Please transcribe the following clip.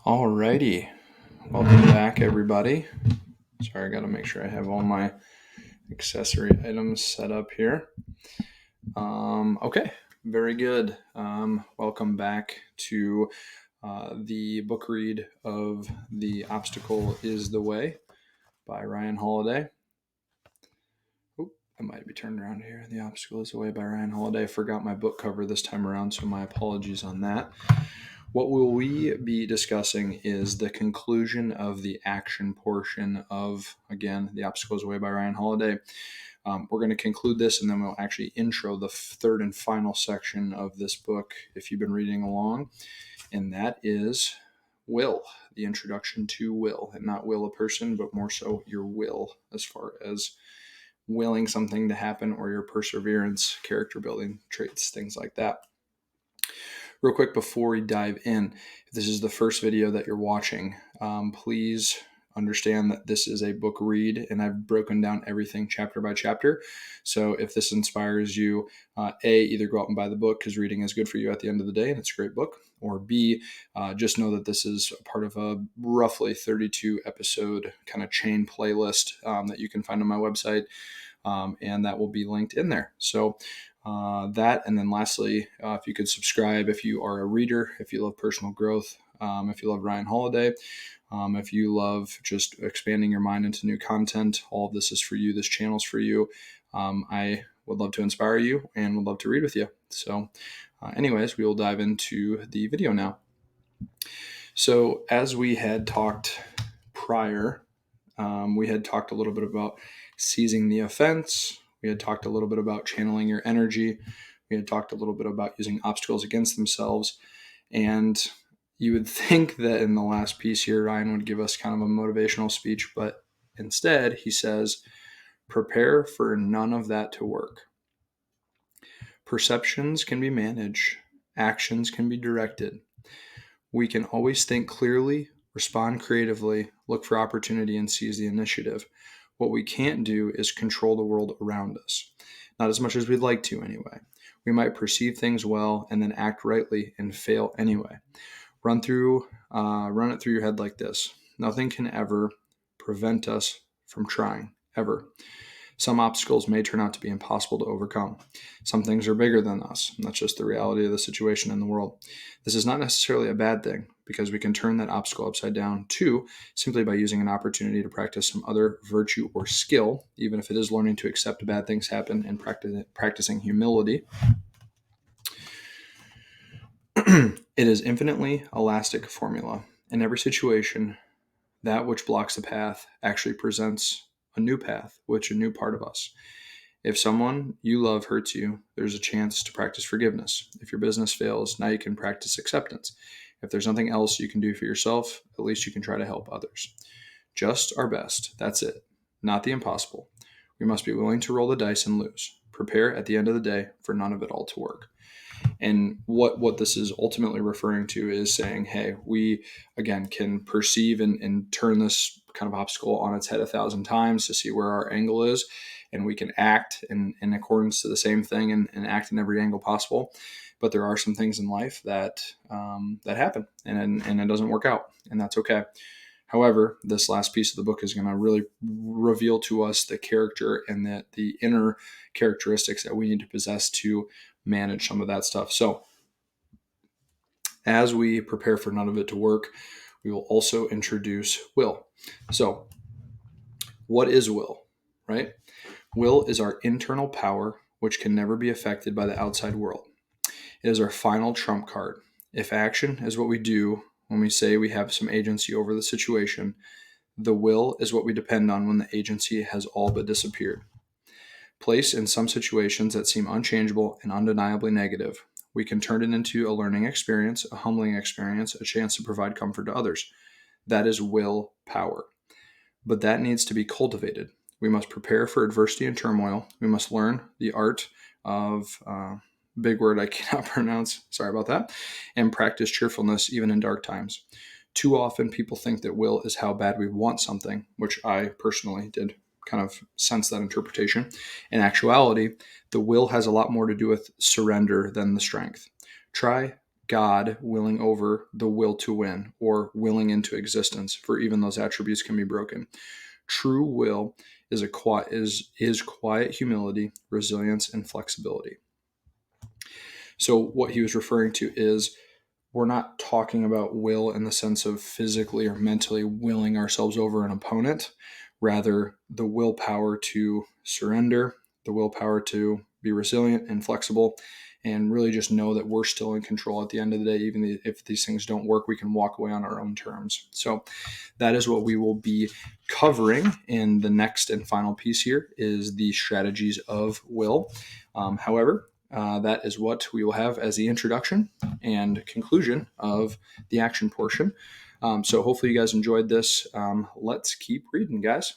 Alrighty, welcome back, everybody. Sorry, I got to make sure I have all my accessory items set up here. Okay, very good. Welcome back to the book read of The Obstacle is the Way by Ryan Holiday. Oop, I might be turned around here. The Obstacle is the Way by Ryan Holiday. I forgot my book cover this time around, so my apologies on that. What will we be discussing is the conclusion of the action portion of, again, The Obstacle is the Way by Ryan Holiday. We're going to conclude this, and then we'll actually intro the third and final section of this book, if you've been reading along, and that is will, the introduction to will, and not will a person, but more so your will, as far as willing something to happen or your perseverance, character building traits, things like that. Real quick before we dive in, if this is the first video that you're watching, please understand that this is a book read and I've broken down everything chapter by chapter. So if this inspires you, either go out and buy the book because reading is good for you at the end of the day and it's a great book, or B, just know that this is a part of a roughly 32 episode kind of chain playlist that you can find on my website, and that will be linked in there. So that, and then lastly, if you could subscribe if you are a reader, if you love personal growth, if you love Ryan Holiday, if you love just expanding your mind into new content, all of this is for you. This channel's for you. I would love to inspire you and would love to read with you. So anyways, we will dive into the video now. So as we had talked prior, we had talked a little bit about seizing the offense. We had talked a little bit about channeling your energy. We had talked a little bit about using obstacles against themselves. And you would think that in the last piece here, Ryan would give us kind of a motivational speech, but instead he says, prepare for none of that to work. Perceptions can be managed. Actions can be directed. We can always think clearly, respond creatively, look for opportunity, and seize the initiative. What we can't do is control the world around us. Not as much as we'd like to, anyway. We might perceive things well and then act rightly and fail anyway. Run it through your head like this. Nothing can ever prevent us from trying, ever. Some obstacles may turn out to be impossible to overcome. Some things are bigger than us, and that's just the reality of the situation in the world. This is not necessarily a bad thing, because we can turn that obstacle upside down too, simply by using an opportunity to practice some other virtue or skill, even if it is learning to accept bad things happen and practicing humility. It is infinitely elastic formula. In every situation, that which blocks the path actually presents a new path, which a new part of us. If someone you love hurts you, there's a chance to practice forgiveness. If your business fails, now you can practice acceptance. If there's nothing else you can do for yourself, at least you can try to help others. Just our best. That's it. Not the impossible. We must be willing to roll the dice and lose. Prepare at the end of the day for none of it all to work. And what this is ultimately referring to is saying, hey, we, again, can perceive and turn this kind of obstacle on its head 1,000 times to see where our angle is. And we can act in accordance to the same thing and act in every angle possible. But there are some things in life that happen and it doesn't work out, and that's okay. However, this last piece of the book is going to really reveal to us the character and the inner characteristics that we need to possess to manage some of that stuff. So as we prepare for none of it to work, we will also introduce will. So what is will, right? Will is our internal power, which can never be affected by the outside world. It is our final trump card. If action is what we do when we say we have some agency over the situation, the will is what we depend on when the agency has all but disappeared. Placed in some situations that seem unchangeable and undeniably negative, we can turn it into a learning experience, a humbling experience, a chance to provide comfort to others. That is will power. But that needs to be cultivated. We must prepare for adversity and turmoil. We must learn the art of, big word I cannot pronounce, sorry about that, and practice cheerfulness even in dark times. Too often people think that will is how bad we want something, which I personally did kind of sense that interpretation. In actuality, the will has a lot more to do with surrender than the strength. Try God willing over the will to win, or willing into existence, for even those attributes can be broken. True will is quiet humility, resilience, and flexibility. So what he was referring to is, we're not talking about will in the sense of physically or mentally willing ourselves over an opponent, rather the willpower to surrender, the willpower to be resilient and flexible, and really just know that we're still in control at the end of the day. Even if these things don't work, we can walk away on our own terms. So that is what we will be covering in the next and final piece here, is the strategies of will. However, that is what we will have as the introduction and conclusion of the action portion. So hopefully you guys enjoyed this. Let's keep reading, guys.